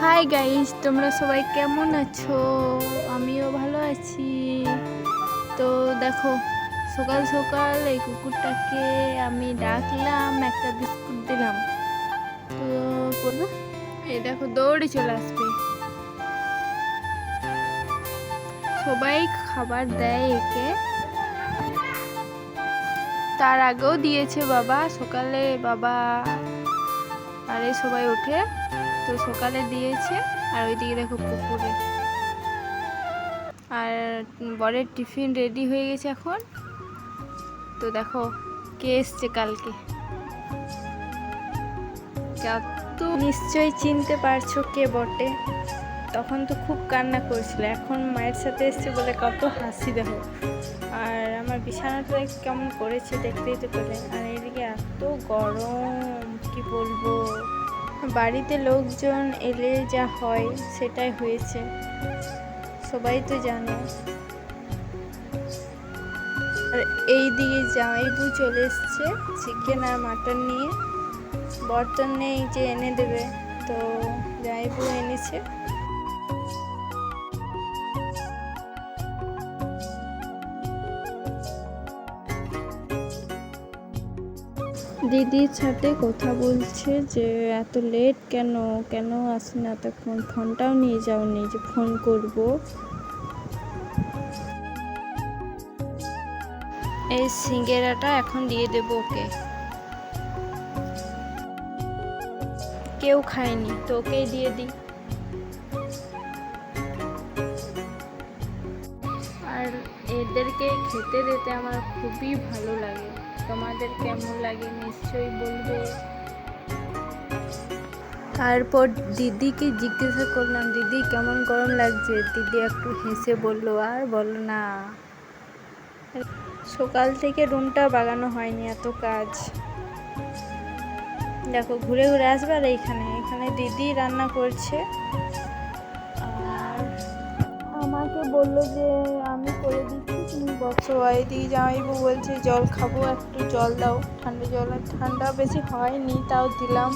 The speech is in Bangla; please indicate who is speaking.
Speaker 1: হাই গাইস, তোমরা সবাই কেমন আছো? আমিও ভালো আছি। তো দেখো, সকাল সকাল এই কুকুরটাকে আমি ডাকলাম, একটা বিস্কুট দিলাম। তো বলো, এই দেখো দৌড়ে চলে আসবে। সবাই খাবার দেয় একে, তার আগেও দিয়েছে বাবা। সকালে বাবা আরে সবাই ওঠে তো সকালে দিয়েছে। আর ওইদিকে দেখো পুকুরে, আর বরের টিফিন রেডি হয়ে গেছে এখন। তো দেখো কে এসছে কালকে, তো নিশ্চয়ই চিনতে পারছো কে বটে। তখন তো খুব কান্না করেছিল, এখন মায়ের সাথে এসছে বলে কত হাসি দেখো। আর আমার বিছানাটা কেমন করেছে দেখতেই তো পেলে। আর এদিকে এত গরম, কি বলবো। বাড়িতে লোকজন এলে যা হয় সেটাই হয়েছে, সবাই তো জানে। আর এই দিকে জামাইবু চলে এসছে চিকেন আর মাটন নিয়ে। বর্তন নেই যে এনে দেবে, তো জামাইবু এনেছে। দিদির সাথে কথা বলছে যে এত লেট কেন, কেন আসে না তখন, ফোনটাও নিয়ে যাওনি যে ফোন করব। এই সিঙ্গারাটা এখন দিয়ে দেবো ওকে, কেউ খায়নি তো ওকেই দিয়ে দিই। আর এদেরকে খেতে দিতে আমার খুবই ভালো লাগে। তোমাদের কেমন লাগে নিশ্চয়ই বলবে। তারপর দিদিকে জিজ্ঞাসা করলাম, দিদি কেমন গরম লাগছে? দিদি একটু হেসে বললো, আর বলো না, সকাল থেকে রুমটা বাগানো হয়নি, এত কাজ। দেখো ঘুরে ঘুরে আসবে। আর এখানে দিদি রান্না করছে, আর আমাকে বললো যে আমি করে দিচ্ছি, তুমি বসো। এদিকে জামাইবু বলছে জল খাবো, একটু জল দাও, ঠান্ডা জল। আর ঠান্ডা বেশি হয়নি তাও দিলাম।